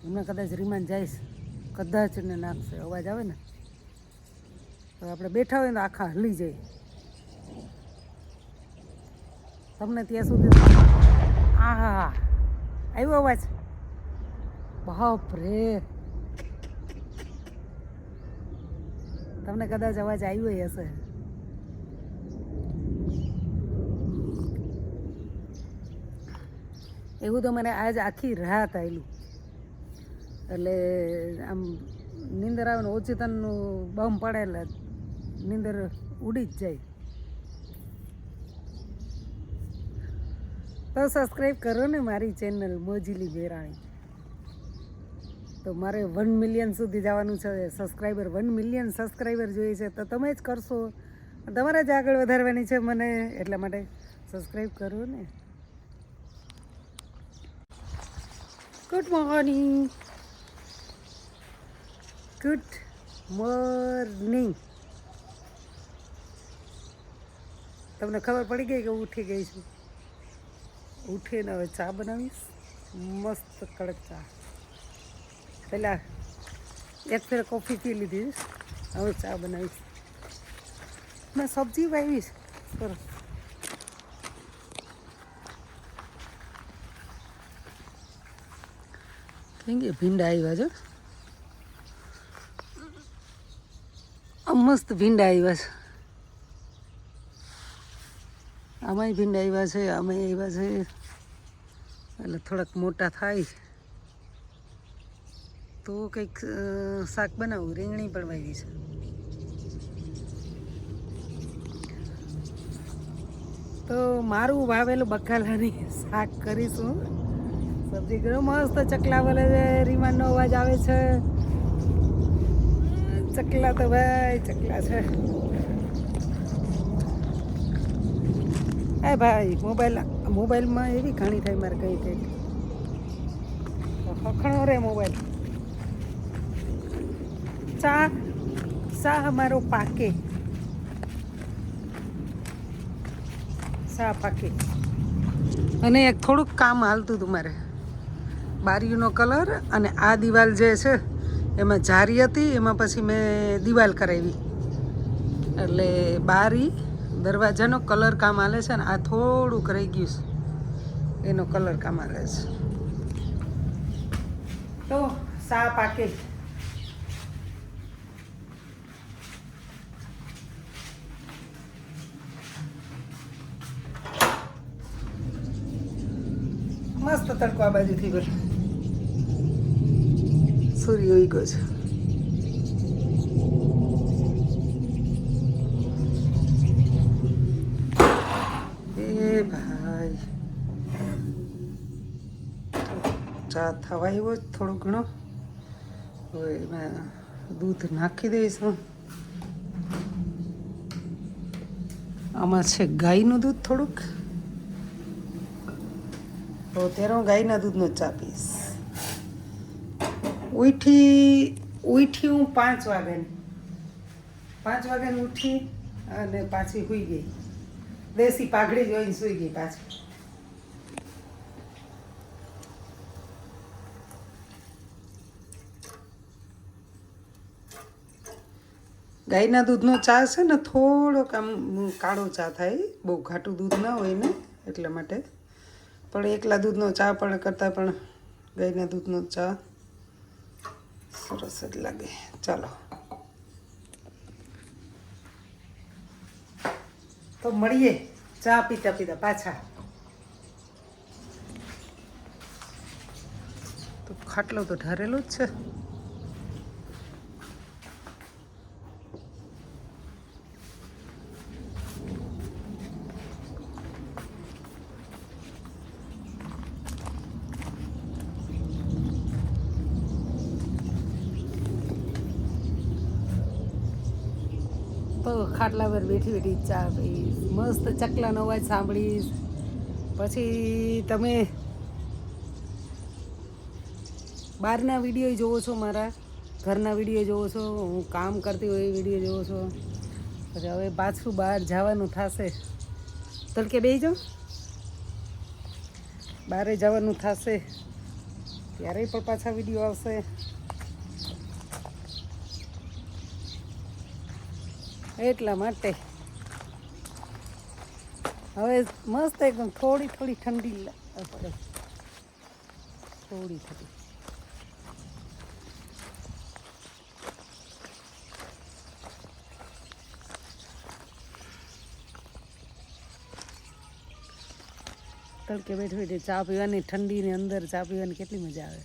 એમને કદાચ રીમાન જઈશ, કદાચ ને નાખશે, અવાજ આવે ને તો આપણે બેઠા હોય ને તો આખા હલી જાય. તમને ત્યાં સુધી હા હા હા આવ્યો અવાજ. બાપ રે, તમને કદાચ અવાજ આવ્યો હશે. એવું તો મને આજ આખી રાત આવેલું. એટલે આમ નીંદર આવે ને ઓચિતનનું બમ પડે એટલે નીંદર ઉડી જ જાય. તો સબસ્ક્રાઈબ કરો ને મારી ચેનલ મોજીલી બેરાણી. તો મારે 1 મિલિયન સુધી જવાનું છે સબસ્ક્રાઈબર. 1 મિલિયન સબસ્ક્રાઈબર જોઈએ છે તો તમે જ કરશો. તમારે જ આગળ વધારવાની છે મને, એટલા માટે સબસ્ક્રાઈબ કરો ને. Good morning, good morning. તમને ખબર પડી ગઈ કે ઉઠી ગઈ છું? ઉઠીને હવે ચા બનાવીશ, મસ્ત કડક ચા. પહેલાં એક ફેર કોફી પી લીધી, હવે ચા બનાવીશ. મેં સબ્જી વાવીશ સરસ. કેમ કે ભીંડા આવ્યા છે, મસ્ત ભીંડા આવ્યા છે. આમાંય ભીંડા આવ્યા છે, આમાંય આવ્યા છે. એટલે થોડાક મોટા થાય તો કંઈક શાક બનાવું. રીંગણી પણ વાવી છે. તો મારું વાવેલું બકાલાની શાક કરીશું. સબ્જી કરો મસ્ત. ચકલા બોલે છે, રીમાનનો અવાજ આવે છે. ચકલા તો ભાઈ ચકલા છે. એ ભાઈ મોબાઈલમાં એવી ઘણી થાય મારે કંઈ કંઈક ખખણો રે મોબાઈલ. ચા અમારો પાકે, ચા પાકે. અને એક થોડુંક કામ હાલતું હતું મારે. બારીનો કલર અને આ દિવાલ જે છે એમાં જારી હતી, એમાં પછી મેં દિવાલ કરાવી. એટલે બારી દરવાજાનો કલર કામ હાલે છે ને આ થોડુંક રહી ગયું છે, એનો કલર કામ હાલે છે. તો ચા પાકે. મસ્ત તડકો આ બાજુથી બોલ. સૂર્ય ઉઈ ગયો છે. એ ભાઈ ચા થવા આવ્યો થોડો ઘણો. હવે એમાં દૂધ નાખી દઈશું. આમાં છે ગાયનું દૂધ થોડુંક, તો ત્યારે હું ગાયના દૂધનો ચા પીશ. ઉઠી હું 5 વાગ્યાની ઉઠી અને પાછી સૂઈ ગઈ. દેશી પાઘડી જોઈને સૂઈ ગઈ પાછી. ગાયના દૂધનો ચા છે ને થોડોક આમ કાળો ચા થાય, બહુ ઘાટું દૂધ ના હોય ને એટલા માટે. પણ એકલા દૂધનો ચા પણ કરતાં પણ ગાયના દૂધનો ચા સરસ જ લાગે. ચાલો તો મળીએ ચા પીતા પીતા પાછા. તો ખાટલો તો ઢારેલો જ છે. તો ખાટલા પર બેઠી બેઠી ચા પીશ, મસ્ત ચકલાનો અવાજ સાંભળીશ. પછી તમે બહારના વિડીયો જોવો છો, મારા ઘરના વિડીયો જોવો છો, હું કામ કરતી હોય એ વિડીયો જોવો છો. પછી હવે પાછું બહાર જવાનું થશે. તડકે બેસી જાઉં, બહારે જવાનું થશે ત્યારે પણ પાછા વિડીયો આવશે. એટલા માટે હવે મસ્ત એકદમ થોડી ઠંડી પડે, થોડી. તડકે બેઠી ચા પીવાની, ઠંડીની અંદર ચા પીવાની કેટલી મજા આવે.